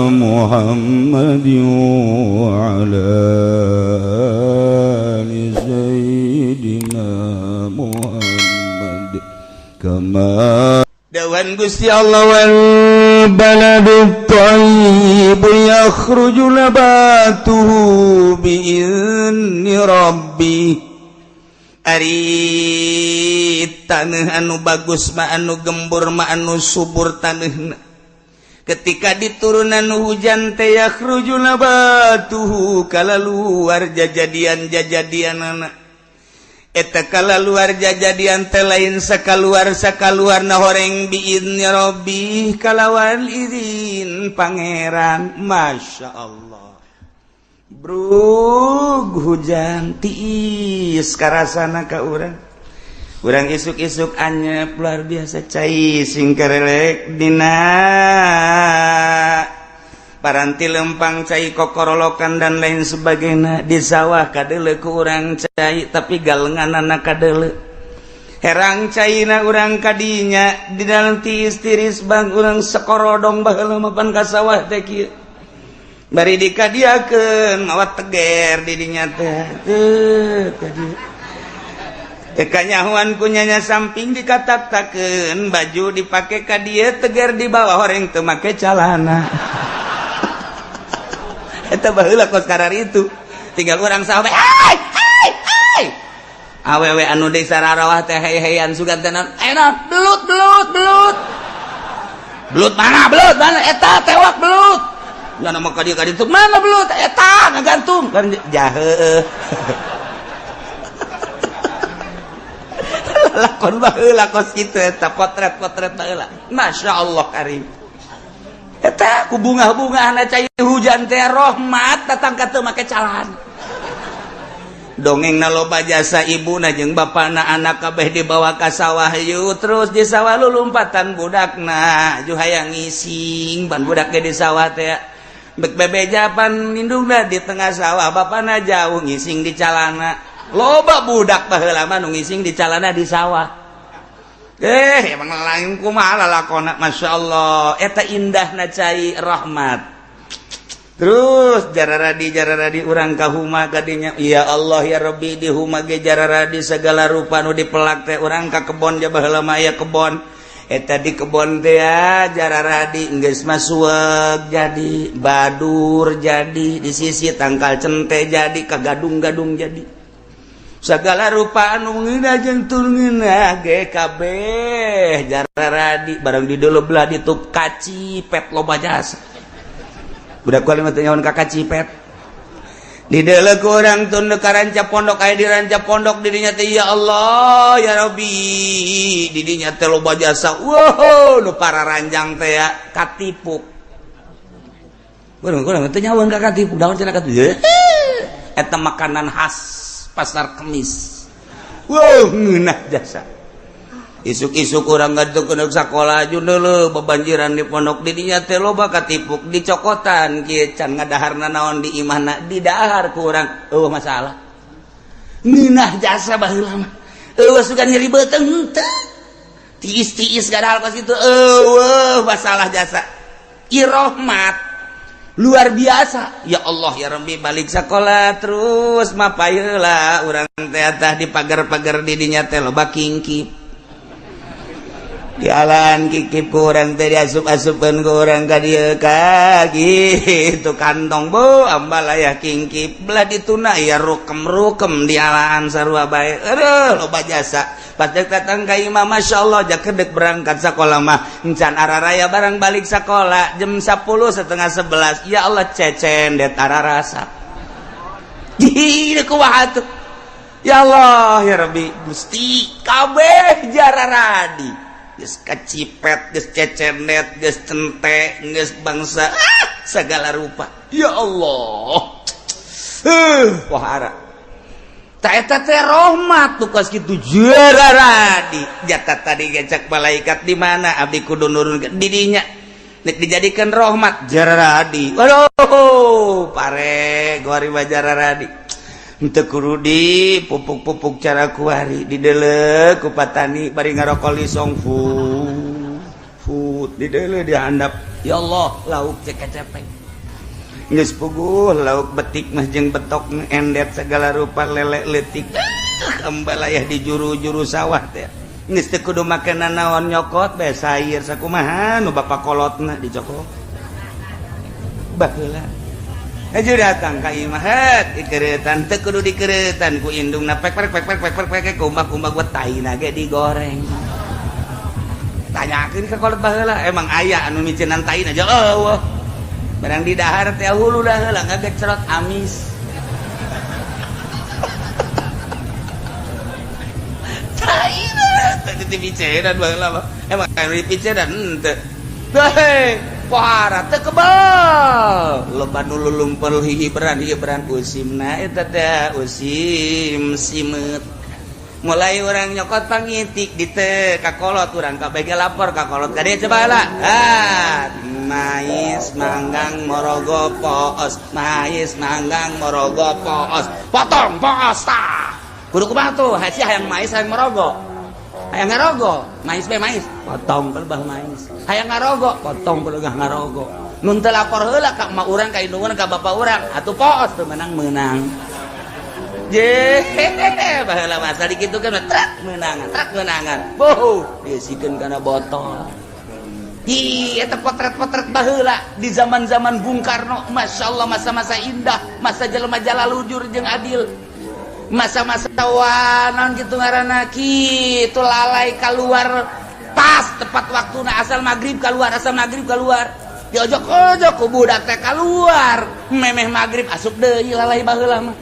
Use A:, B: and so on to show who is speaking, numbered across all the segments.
A: محمد وعلى آل سيدنا محمد كما
B: Dawan Gusti Allah wal baladut thayyib yakhruju nabatuhu bi'izni rabbi. Ari taneuh anu bagus mah anu gembur mah anu subur taneuhna. Ketika diturunan hujan teh yakhruju nabatuhu kalaluar jajadian-jajadianana. Eta kalaluar jajadian teh lain sakaluar-sakaluarna horeng biizni rabbi kalawan izin pangeran. Masya Allah. Brug hujan tiis karasana ka urang. Urang isuk-isuk anyep luar biasa cai sing karelek dina paranti lempang cai kokorolokan dan lain sebagainya di sawah kadele ku urang cai tapi galenganana kadele herang caina urang kadinya di dalam tiis-tiris bang urang sekorodong baheula mapan ka sawah teh kieu bari dikadiakeun mawa teger di dinya teh Kanyahuan kunyanya samping dikatak-takeun baju dipake ka dieu teger di bawah horeng teu make calana. Eta baheula kos karar itu. Tinggal urang sahabat, "Hai, hai, hai." Awewe anu deui sararawah teh hei-heian sugantenan, "Enak, belut, belut, belut." Belut mana? Belut mana? Eta tewak belut. Nya nama ka dieu mana belut? Eta ngagantung. Kan jaheuh. Lakon baheula kos kitu eta potret-potret baheula. Masya Allah karim. Eta ku bunga-bungahna cai hujan teh rahmat datang ka teu make calan. Dongengna loba jasa ibuna jeung bapana anak kabeh dibawa ka sawah yeuh terus di sawah lulumpatan budakna ju hayang ngising ban budak ge di sawah teh bek bebejapan lindungna di tengah sawah bapana jauh ngising di calana. Loba budak baheula mah nu ngising di calana di sawah. Emang lain kumaha lalakonna masyaallah eta indahna cai rahmat. Terus jararadi urang ka huma kadinya ya Allah ya Rabbi di huma ge jararadi segala rupa nu dipelak teh urang ka kebon ja baheula mah aya kebon. Eta di kebon teh jararadi geus masueg jadi badur jadi di sisi tangkal cente jadi kagadung-gadung jadi. Segala rupa anu ngeuna jeung tulngeuna ge kabeh jararadi barang di deuleu belah ditup kacipet loba jasa. Budak kuali mah teu nyaon ka kacipet. Di deuleu ku urang tunduk ka ranca pondok aya di ranca pondok di dinya teh ya Allah ya Rabbi di dinya teh loba jasa. Wow nu pararanjang teh ya katipuk. Urang teu nyaon ka katipuk daon cenah katipuk. Eta makanan khas Pasar Kemis. Wow, ngeunah jasa. Isuk-isuk urang ngadeukeun sakola jundeuleu bebanjiran di pondok di dinya teh loba katipuk dicokotan kieu can ngadaharna naon di imahna didahar ku urang. Eueuh masalah. Ngeunah jasa baheula mah. Eueuh sugan nyeri beuteung teu. Tiis-tiis gadahar kos kitu. Eueuh masalah jasa. Irahmat luar biasa ya Allah ya Rabbi balik sekolah terus mapayeula urang teh tah di pagar-pagar di dinya teh loba kingkip di alan kikip ku urang teh diasup-asupkeun ku urang ka dieu ka kitu kantong bo ambal aya kingkip belah dituna ya rukem-rukem di alaan sarua bae aduh loba jasa pas datang ka imam masyaallah jak kedek berangkat sekolah mah encan araraya barang balik sekolah jam 10 setengah 11 ya Allah cecen det ararasa di kumaha atuh ya Allah ya Rabbi Gusti kabeh jararadi geus kacipet geus cecenet geus cente geus bangsa segala rupa ya Allah wahara ta eta teh rahmat tuh kos kitu jararadi jatah tadi gecek malaikat di mana abdi kudu nurunkeun di dinya nek dijadikeun rahmat jararadi waduh pare gori mah jararadi henteu kudu di pupuk-pupuk cara kuari di deuleu ku patani bari ngarokol lisong fu semut di deuleu dihandap ya Allah lauk cek kecepeng geus puguh lauk betik mah jeung betok endet segala rupa lele leutik kambalayah di juru-juru sawah teh geus teu kudu makenan naon nyokot bae sair sakumaha nu bapa kolotna dicokot baheula aju datang ka imah het dikeureutan teu kudu dikeureutan ku indungna pek kumbah buat taina ge digoreng tanyakeun ka kolot baheula emang aya anu micenan taina aja eueuh barang di dahar teh hulu dah heula ngagecrot amis taina teu dipiceran baheula emang anu dipiceran henteu hei pohara teu kebal loba nu lulumpel hiberan usimna eta teh usim simeut mulai orang nyokot pangitik di teh ka kolot urang kabeh lapor ka kolot kade coba lah mais manggang morogo poos potong poos tah kudu kumaha tuh hasi hayang mais hayang morogo hayang ngarogo mais be mais potong pelbah mais hayang ngarogo potong pelbah ngarogo nun teu lapor heula ka emak urang ka indungan ka bapa urang atuh poos teu menang je baheula masa dikitukeun trak meunangan boh diesikeun kana botol hi eta potret-potret baheula di zaman-zaman Bung Karno masyaallah masa-masa indah masa jelema jalalujur jeung adil masa-masa wanon gitu ngaranna kitu lalai keluar pas tepat waktuna asal maghrib keluar diojok-ojok ku budak teh keluar memeh maghrib asup deui lalai baheula mah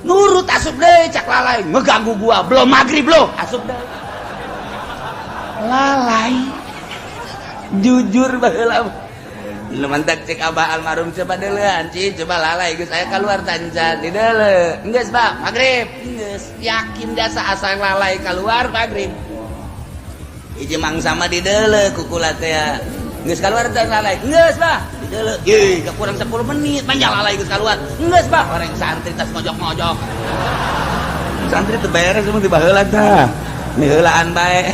B: nurut asup deui cak lalai ngeganggu gua belum maghrib lo asup deui lalai jujur baheula lu mantak cek abah almarhum coba deulean coba lalai geus aya keluar tancan di deuleu geus Pak maghrib geus yakin dasa asal lalai keluar maghrib hiji mangsa mah di deuleu kukula teh geus keluar tan lalai geus Pak di deuleu ye kurang 10 menit panjang lalai geus keluar geus Pak bareng santri tas ngojok-ngojok santri teu beres mah di baheula tah miheulaan bae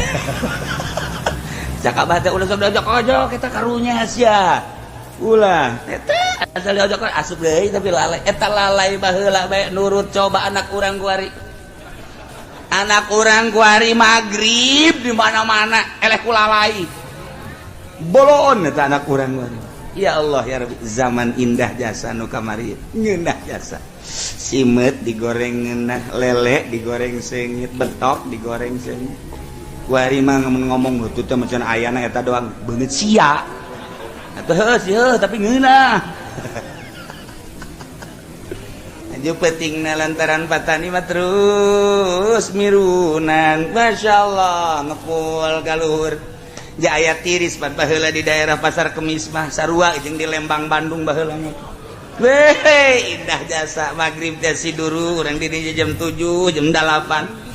B: cak abah teh ulah sok diojok-ojok eta karunya sia ulah eta asal diojok asup deui tapi lalai eta lalai baheula bae nurut coba anak urang kuari maghrib di mana-mana eleh ku lalai bolon eta anak urang kuari ya Allah ya Rabbi zaman indah jasa nu kamari ngeunah jasa simeut digoreng ngeunah lele digoreng seungit betok digoreng seungit kuari mah ngomong itu teh macan ayana eta doang beungeut sia atuh heuh tapi ngeunah aju peutingna lantaran patani mah terus mirunan masyaallah ngepul kaluhur ja aya tiris pan baheula di daerah Pasar Kemis mah sarua jeung di Lembang Bandung baheula mah weh indah jasa maghrib teh siduru urang di dinya jam 7 jam 8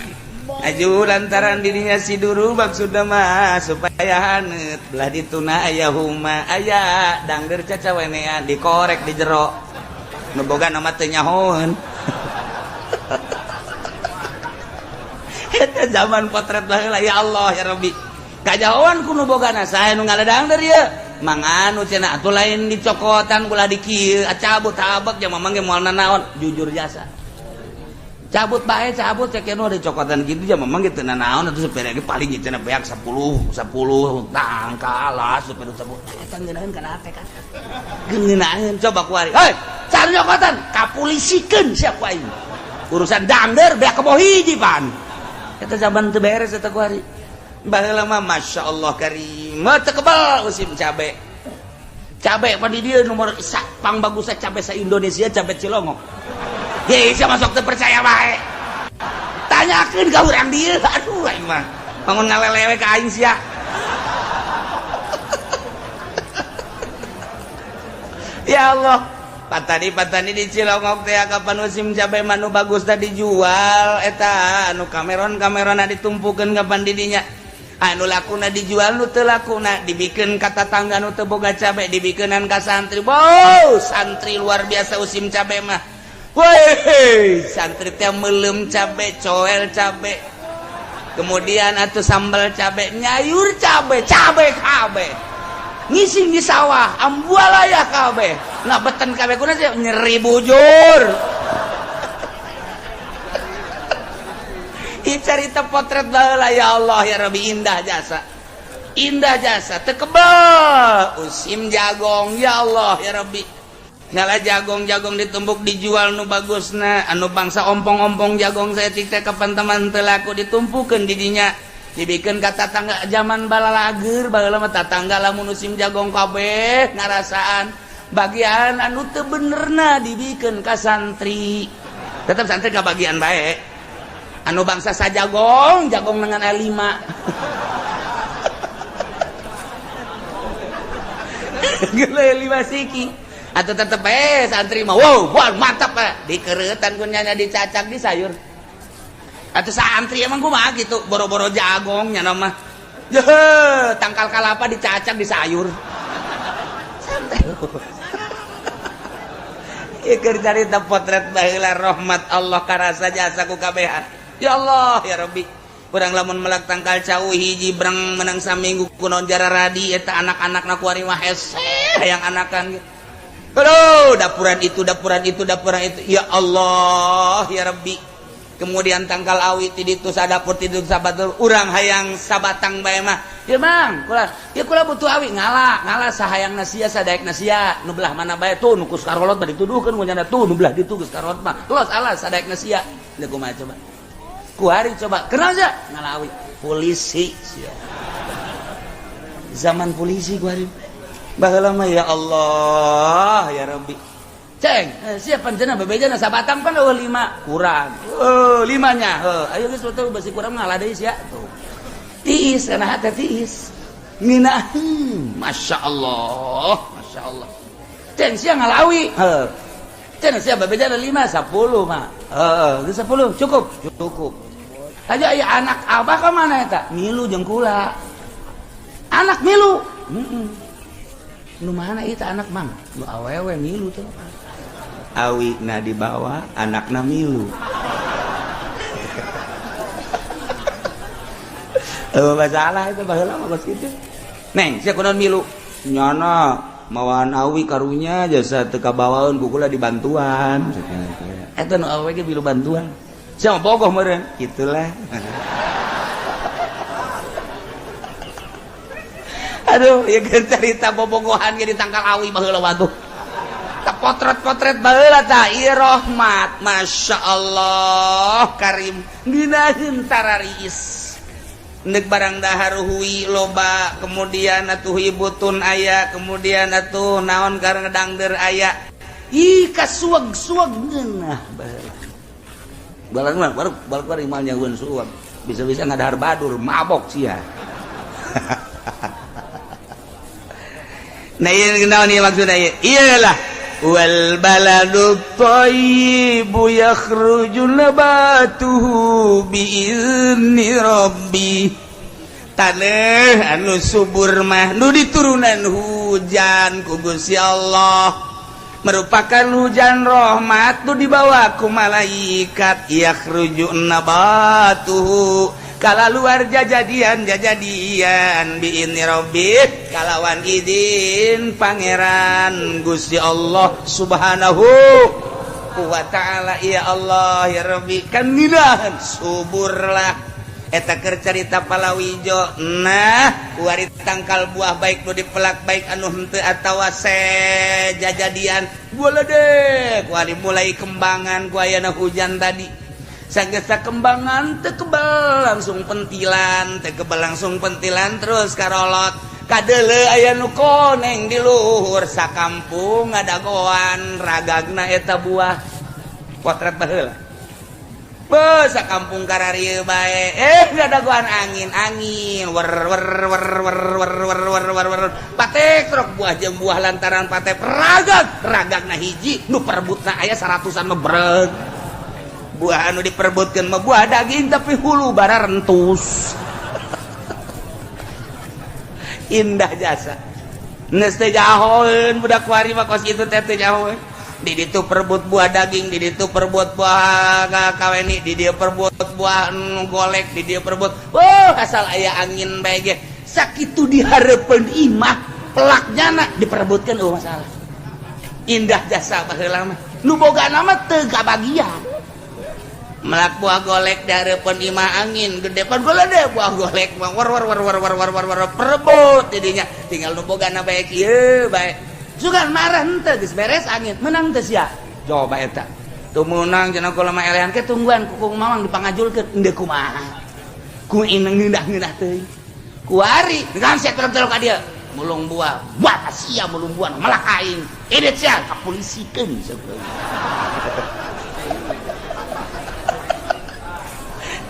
B: aju lantaran dirinya siduru maksudna mah supaya haneut belah dituna aya huma aya dangder cacawenean dikorek di jero nu boga nama teu nyahoeun eta zaman potret baheula ya Allah ya Rabbi kajahoan ku nu bogana sae nu ngaledangder ieu manganu cenah atuh lain dicokotan ulah di kieu cabut habek jeung mamang ge moal nanaon jujur jasa cabut bae cabut cek anu ada cokotan gitu ya memang gitu nanaon atuh sepeda ge paling cenah beak 10 tang kalas sepeda 10 eta ngeunaheun kana teh kan ngeunaheun coba kuari hei cari cokotan kapulisikeun sia ku aing urusan dangder beak keboh hiji pan eta zaman teu beres eta kuari baheula mah masyaallah karim teu kebal usim cabe pan di dieu nomor pang bagusna cabe sa Indonesia cabe Cilongok ye bisa masuk terpercaya bae tanyakeun ka urang dieu aduh aing mah bangun ngalelewe ka aing sia ya Allah patani di Cilongok teh kapan musim cabe manu bagus tadi dijual eta anu kameron ditumpukeun kapan di dinya anu lakuna dijual nu teu lakuna dibikeun ka tatangga nu teu boga cabe dibikeunan ka santri santri luar biasa usim cabe mah woi santri teh meuleum cabe coel cabe kemudian atuh sambal cabe nyayur cabe kabeh ngising di sawah ambualaya kabeh ngabeten kabeh kunaon nyeri bujur. Ieu carita potret baheula ya Allah ya Rabbi, indah jasa teu kebal usim jagong ya Allah ya Rabbi. Nyala jagong ditumbuk dijual nu bagusna anu bangsa ompong-ompong jagong saya teh kapan teman teu laku ditumpukeun di dinya dibikeun ka tatangga zaman balalager baheula mah tatangga lamun musim jagong kabeh ngarasaan bagian anu teu benerna dibikeun ka santri tetep santri kabagian bae anu bangsa sajagong dengan A5 gele 5 siki atau tetep santri mah wow mantap dikereutan kunyanya dicacak di sayur atau santri emang kumaha gitu boro-boro jagong nya mah tangkal kalapa dicacak di sayur santai ieu keur carita potret baheula rahmat Allah karasa jasa ku kabehan ya Allah ya Rabbi urang lamun melak tangkal cau hiji brang menang saminggu kunaon jara radi eta anak-anakna kuari mah hese hayang anakan gitu. Aduh, dapuran itu ya Allah ya Rabbi. Kemudian tangkal awi ti ditu sadapur ti ditu sabatur urang hayang sabatang bae mah ya Mang kula butuh awi ngalah sahayangna sia sadaekna sia nu belah mana bae tuh nu kus karolot bari tuduhkeun kunyana tuh nu belah ditu geus karolot mah los alah sadaekna sia da kumaha coba kuari coba kenal aja ngalah awi polisi sia zaman polisi kuari baheula mah ya Allah ya Rabbi ceng sia panjenengan babejana sabatang pan 5 kurang 5-nya ayo geus betul basi kurang ngalah deui sia tuh tiis kana hate tiis ngina Masya Allah ceng sia ngalawi ceng sia babejana 5 10 mah geus 10 cukup aja aya anak abah ka mana eta milu jeung kula anak milu nu mana itu anak Mang nu awewe milu tuh awi na dibawa anakna milu masalah itu baheula mah kitu neng sia kunaon milu nyana mawan awi karunya jasa teu kabawaeun ku kula dibantuan eta nu awewe ge milu bantuan sia mah bogoh meureun kitulah. Aduh, ya cerita bobogohan ge di tangkal awi baheula waduh. Tak potret-potret baheula tah ieu rahmat. Masya Allah karim dinaheun tarariis. Neuk barang dahar hui loba, kemudian atuh ibutun aya, kemudian atuh naon kareng dangder aya. Ih kasuag-suag geunah baheula. Balag imal nyaeun suag. Bisa-bisa ngadahar badur mabok sia. Nah ini kenal nih maksudnya iyalah wal baladu thayyibu yakhruju nabatuhu bi'izni rabbi tanah anu subur mah nu diturunan hujan ku Gusti Allah merupakan hujan rahmat nu dibawa ku malaikat yakhruju nabatuhu kala luar jajadian bi'ini rabbih kalawan izin pangeran Gusti Allah subhanahu wa ta'ala ya Allah ya Rabbi kan minahan suburlah eta keur carita palawijo nah kuari tangkal buah baik nu dipelak baik anu henteu atawa jajadian boleh deh kuari mulai kembangan ku ayana hujan tadi sagesa kembangan tekebal langsung pentilan terus karolot kadeuleu aya nu koneng di luhur sakampung ngadagoan ragagna eta buah potret baheula sakampung kararieu bae ngadagoan angin wer patek trok buah jeung buah lantaran patek ragagna hiji nu perebutna aya 100-an mebreg buah anu diperebutkeun mah buah daging tapi hulu bara rentus indah jasa geus teh jahoeun budak kuari mah kos kitu teh teh jahoeun di ditu perebut buah daging, di ditu perebut buah kaweni, di dia perebut buah golek, di dia perebut asal aya angin bae ge sakitu dihareupeun imah pelaknya nak diperebutkeun masalah indah jasa baheula mah nu bogana mah teu kabagian melak buah golek dihareupeun imah angin gede pan golede buah golek mah war perebut didinya tinggal nu bogana bae kieu bae sugan marah henteu geus beres angin menang teu sia coba eta tuh menang cenah kula mah elehan ke tungguan kukung mamang dipangajulkeun endeu kumaha ku indah teuing ku ari kan sia telok ka dieu mulung buah sia mulung buah malah aing edet sia ka polisikeun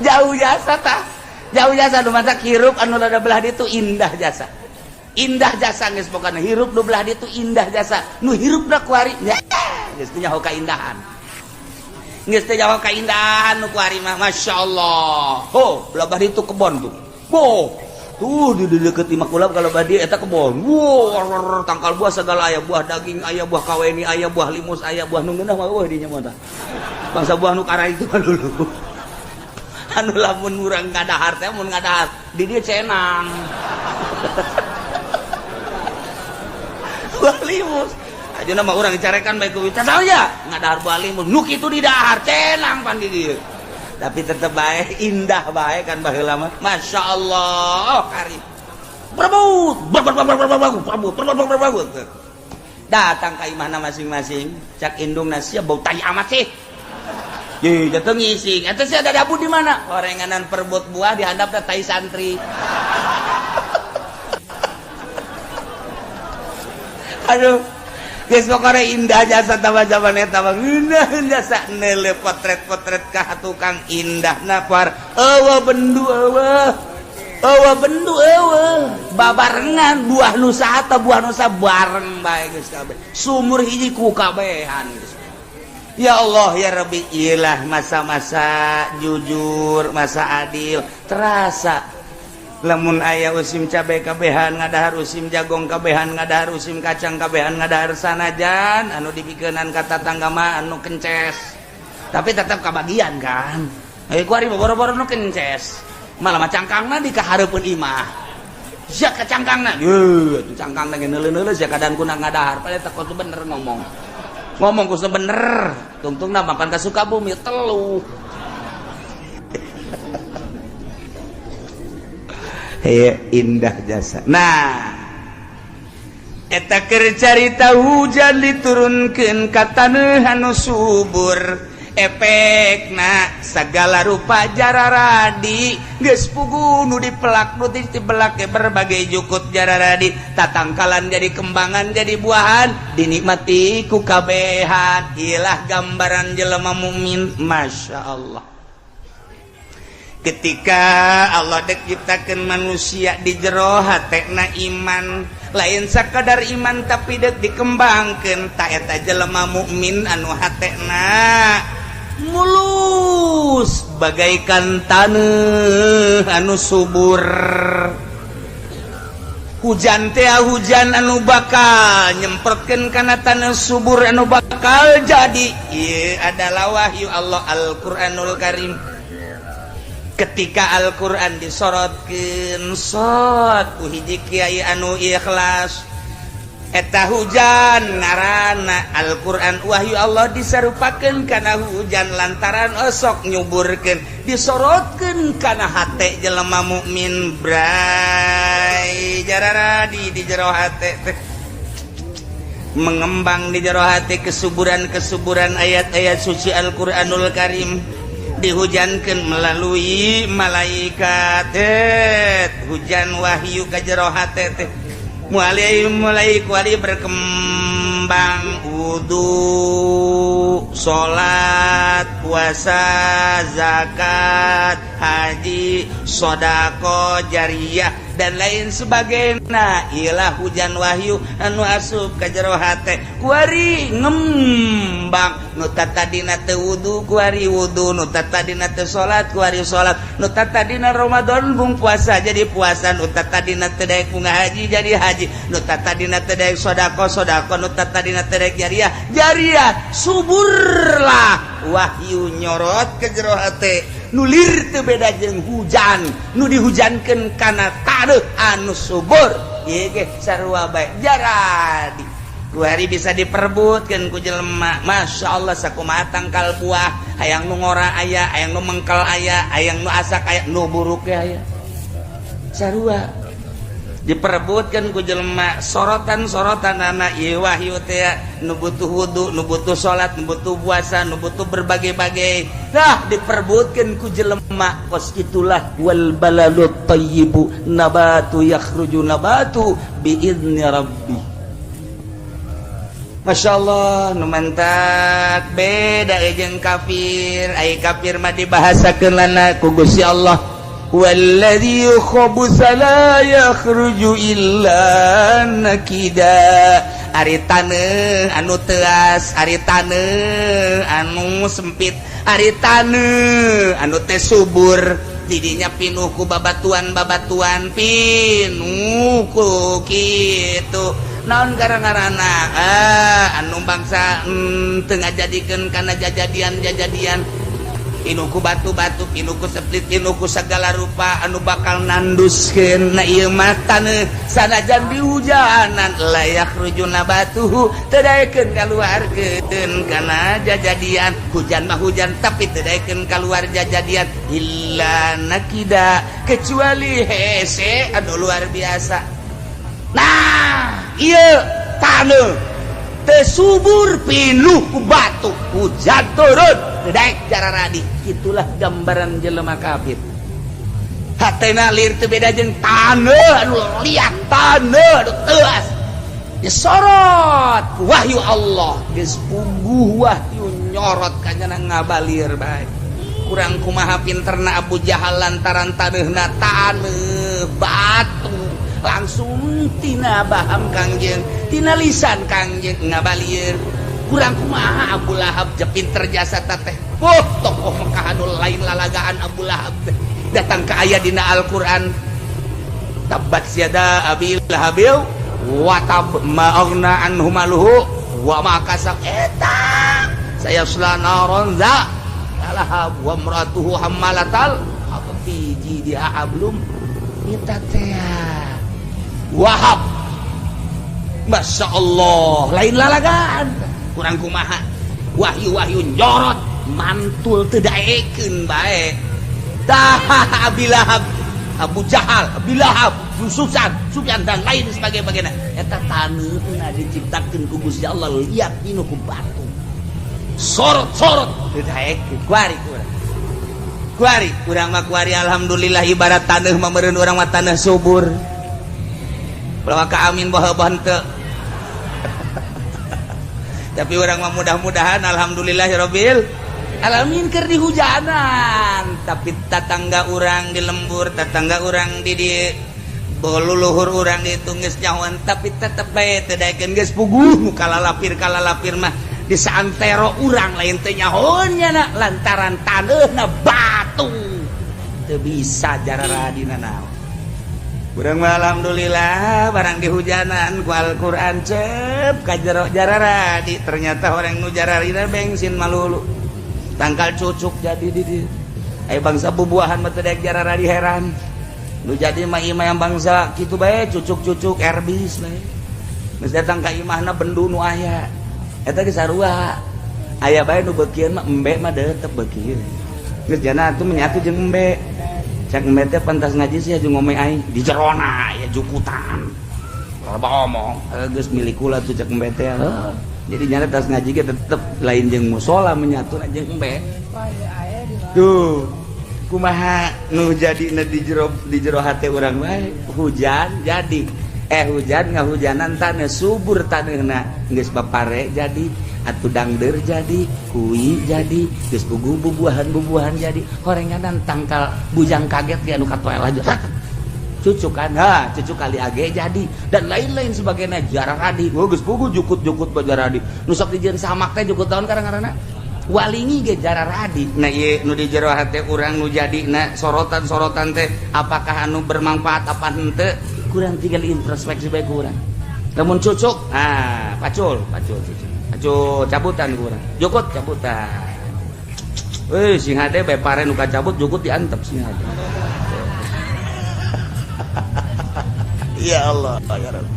B: jauh jasa nu masak hirup anu rada belah ditu indah jasa geus pokona hirup nu belah ditu indah jasa nu hirupna ku ari geus teu nyaho kaindahan nu ku ari mah masyaallah belah ditu kebon tuh tuh di deket imah kula kalau badi eta kebon tangkal buah segala aya buah daging aya buah kaweni aya buah limus aya buah nu ngeunah mah dinya mah tah bangsa buah nu kara itu dulu anu lamun urang ngadahar teh mun ngadahar di dieu cenang buah limus ajeuna mah urang dicarekan bae ku kita saja ngadahar buah limus nu kitu di dahar cenang pan di dieu tapi tetep bae indah bae kan baheula mah masyaallah karim berebut datang ka imahna masing-masing cak indungna sia bau tai amat sih ye jatuh ngising eta sia ada dabu di mana gorenganan perebut buah dihandap tai santri aduh geus pokona indah jasa tambah zaman eta mah indah jasa neule potret-potret ka tukang indahna par eueuh bendu babarengan buah nu saha buah nu bareng bae geus kabeh sumur hiji ku kabehan geus ya Allah ya Rabbi iyalah masa-masa jujur masa adil terasa lamun aya usim cabe kabehan ngadahar usim jagong kabehan ngadahar usim kacang kabehan ngadahar sanajan anu dipikeunnan ka tatangga mah anu kences tapi tetap kabagian kan ku ari boro-boro nu kences malah mah cangkangna dikahareupeun imah sia ka cangkangna ye atuh cangkangna ge neuleuh-neuleuh sia kadan kuna ngadahar padahal teh kudu bener ngomong kudu bener tungtungna mapan ka Sukabumi telu indah jasa nah eta keur carita hujan diturunkeun ka taneuh anu subur efekna sagala rupa jararadi geus pugu nu dipelak nu dibelak berbagai jukut jararadi tatangkalan jadi kembangan jadi buahan dinikmati ku kabehan ilah gambaran jelema mukmin masyaallah ketika Allah dek ciptakeun manusia di jero hatena iman lain sakadar iman tapi dek dikembangkeun ta eta jelema mukmin anu hatena mulus bagaikan taneuh anu subur hujan teh hujan anu bakal nyemprotkeun kana taneuh subur anu bakal jadi ieu adalah wahyu Allah Al-Qur'anul Karim ketika Al-Quran disorotkeun ku hiji kiai anu ikhlas eta hujan ngaranna Al-Quran wahyu Allah disarupakeun kana hujan lantaran osok nyuburkeun disorotkeun kana hate jelema mukmin bray jararadi di jero hate teh mengembang di jero hate kesuburan ayat-ayat suci Al-Qur'anul Karim dihujankeun melalui malaikat hujan wahyu ka jero hate teh mulai kuari berkembang wudu salat puasa zakat haji sedekah jariyah dan lain sebagainya. Ialah hujan wahyu anu asup ka jero hate kuari ngembang, nu tadina teu wudu kuari wudu, nu tadina teu salat kuari salat, nu tadina Ramadan bung puasa jadi puasa, nu tadina teu daek bunga haji jadi haji, nu tadina teu daek sedekah, nu tadina teu daek jariah suburlah wahyu nyorot ke jero hate. Nulir teu beda jeung hujan nu dihujankeun kana taneuh anu subur. Ieu ge sarua bae jaradi kuari bisa diperebutkeun ku jelema. Masyaallah sakumaha tangkal buah, hayang nu ngora aya, hayang nu mengkel aya, hayang nu asak aya, nu buruk ge aya. Sarua diperebutkeun ku jelema. Sorotan-sorotan anak ieu wahyu teh nu butuh wudu, nu butuh salat, nu butuh puasa, nu butuh berbagai-bagai. Nah, diperebutkeun ku jelema. Kos itulah wal baladut thayyibu nabatu yakhruju nabatu biidzni rabbi. Masyaallah nu mantak beda jeung kafir. Ai kafir mah dibahasakeun lana ku Gusti Allah. Walladzi khabutha la yakhruju illa nakida. Ari taneuh anu teuas, ari taneuh anu sempit, ari taneuh anu teh subur, didinya pinuh ku babatuan-babatuan, pinuh ku kitu. Naon gara-garana anu bangsa teu ngajadikeun kana jajadian-jajadian. Pinuh ku batu-batu, pinuh ku seplit, pinuh ku segala rupa anu bakal nanduskeun na ieu mah taneuh sanajan dihujanan la yakhruju nabatuhu teu daekeun kaluarkeun kana jajadian. Hujan mah hujan tapi teu daekeun kaluar jajadian illa nakida, kecuali hese anu luar biasa. Nah ieu taneuh teu subur pinuh ku batu, hujan turun daek jararadi. Itulah gambaran jelema kafir. Hatena lir teu beda jeung taneuh anu liat, taneuh anu teuas disorot ku wahyu Allah, geus puguh wahyu nyorot kanyana ngabalir bae. Kurang kumaha pinterna Abu Jahal lantaran taneuhna taneuh batu, langsung tina baham Kangjeng, tina lisan Kangjeng ngabalir. Kurang kumaha Abu Lahab pinter jasa teh. Tokoh Mekah anu lain lalagaan Abu Lahab datang ke aya dina Al-Qur'an. Tabbat yada Abi Lahabil wa tab ma aghna anhu maluhu wa ma kasab. Eta sayasla naron za lahab wa imratuhu hammalatal fi jidiha hablum. Eta teh Wahab. Masya Allah lain lalagaan. Kurang kumaha wahyu-wahyu nyorot mantul teu daekeun bae. Tah Abi Lahab, Abu Jahal, Abi Lahab, Sufyan dan lain sebagainya. Eta taneuhna diciptakeun ku Gusti Allah liat pinuh ku batu. Sorot-sorot teu daekeun kuari urang mah kuari alhamdulillah ibarat taneuh mah meureun urang mah taneuh subur. Bawa ka amin baheubah teu. Tapi orang mah mudah-mudahan alhamdulillahirabbil alamin keur dihujanan. Tapi tatangga urang di lembur, tatangga urang di boluluhur urang ditu geus nyahoan, tapi tetep bae teu daekeun geus puguh nu kalalapir mah di saantero urang lain teu nyahoannya lantaran taneuhna batu teu bisa jararadina naon. Urang mah alhamdulillah barang dihujanan ku Al-Qur'an cep ka jero jararadi. Ternyata orang nu jararina bensin malulu. Tangkal cucuk jadi di dieu. Aya bangsa bubuahan mah teu daek jararadi heran. Nu jadi mah imah yang bangsa kitu bae cucuk-cucuk erbis bae. Geus datang ka imahna bendu nu aya. Eta ge sarua. Aya bae nu beukieun mah embe mah deutep beukieun. Geus jana atuh menyatu jeung embe. Cak embe teh pantas ngaji sih aju ngomong aing di jerona ya jukutan. Loba omong, geus milik kula tuh cak embe teh. Jadi nyana tas ngaji ge tetep lain jeung musola menyatu jeung embe. Tuh, kumaha nu jadina di jero hate urang bae hujan jadi. Hujan ngahujanan taneuh subur taneuhna geus bapare jadi. Atuh dangder jadi, kui jadi, geus puguh bubuahan jadi, horenganan tangkal bujang kaget ge anu katoel aja. cucu kan cucu kali age jadi dan lain-lain sebagainya jarang radi geus puguh jukut-jukut bajar radi nu sok dijieun samak teh jukut taun karang-karangna walingi ge jarang radi nah ieu nu di jero hate urang nu jadina sorotan-sorotan teh apakah anu bermanfaat apa henteu kurang tinggal introspeksi bae kurang lamun cucuk pacul cucu cabutan kurang jukut cabutan sing hade bae pare nu kacabut jukut diantep sing hade ya Allah ya Rabbi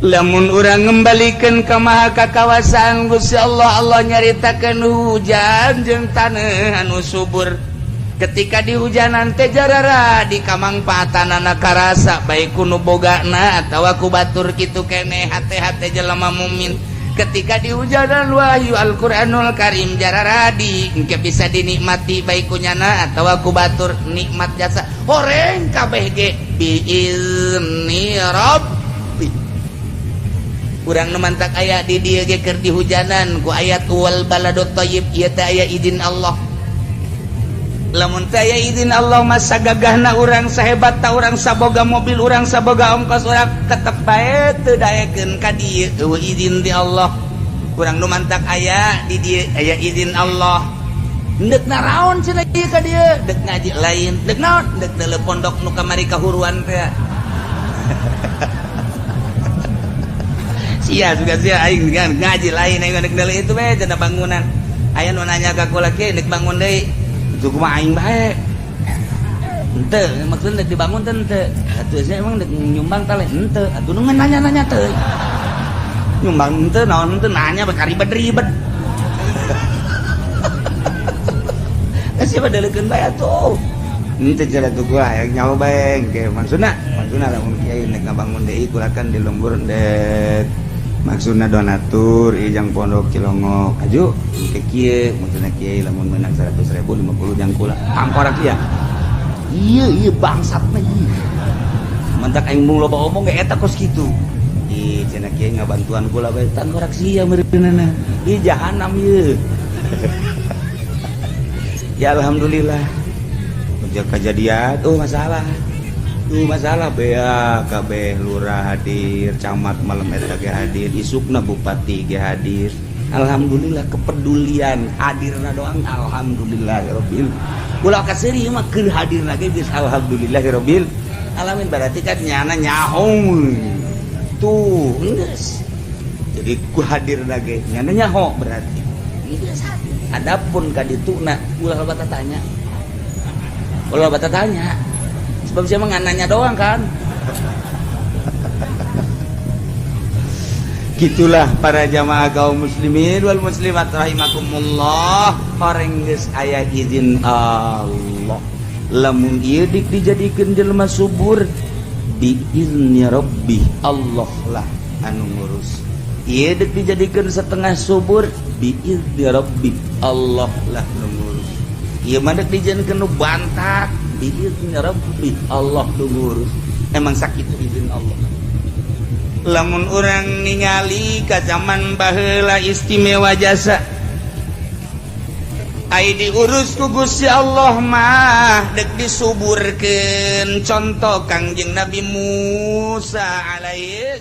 B: lamun urang ngembalikan ke maha kakawasaan Gusti Allah nyaritakeun hujan jeung taneuh anu subur ketika di hujanan teh jarara di kamangpaatanana karasa baik ku nu bogana atawa ku batur kitu keneh hate-hate jelema mukmin ketika di hujanan wahyu Al-Qur'anul Karim jarara di engke bisa dinikmati baik ku nyana atawa ku batur nikmat jasa horeng kabeh ge biizni rabbi urang nu mantak aya di dieu ge keur di hujanan ku ayat wal baladut thayyib ieu teh aya izin Allah lamun teh aya izin Allah masa gagahna urang sahebat ta urang saboga mobil urang saboga ongkos urang tetep bae teu daekeun ka dieu eueuh izin ti Allah urang nu mantak aya di dieu aya izin Allah deuk naraon cenah ieu ka dieu deuk ngaji lain deuk naon deuk teuleuh pondok nu kamari kahuruan teh sia juga sia aing ngaji lain aing deuk deuleuh itu we cenah bangunan aya nu nanya ka kula kieu deuk bangun deui itu kumaha aing bae henteu maksudna dibangun teh henteu atuh sia emang deuk nyumbang teh henteu atuh nu nanya-nanya teh nyumbang henteu naon henteu nanya bae karibet-ribet siapa dalekeun bae atuh henteu cara tuh gua yang nyawa bae ge maksudna lamun kiai nek ngabangun deui kulakan di lembur dek maksudna donatur ijang pondok Cilongok aju ke kieu maksudna kiai lamun menang 100.000 50 jang kula pangkorak ieu ieu bangsatna ieu mantak aing mung loba omong ge eta kos kitu ih cenah kiai ngabantuan kula bae tangkorak sia meureunana ieu jahanam ieu ya alhamdulillah sejak kejadian masalah bea kabeh lurah hadir camat malam eta ge hadir isukna bupati ge hadir alhamdulillah kepedulian hadirna doang alhamdulillahirabbil ulah kaseri mah keur hadirna ge geus alhamdulillahirabbil alamin berarti kan nyana nyaho tuh geus jadi ku hadirna ge nyana nyaho berarti geus adapun ka dituna ulah bata tanya sebab siapa ngananya doang kan gitulah para jamaah kaum muslimin wal muslimat rahimakumullah orang geus aya izin Allah lamun ieu dik dijadikeun jelema subur biizni rabbi Allah lah anu ngurus ieu dik dijadikeun setengah subur biizni rabbi Allah lah anu ngurus ieu mah dik dijadikeun nu bantak biizni rabbi Allah ngurus emang sakit izin Allah lamun orang ningali ka zaman baheula istimewa jasa ai diurus ku Gusti Allah mah dek disuburkeun contoh Kangjeng Nabi Musa alaihi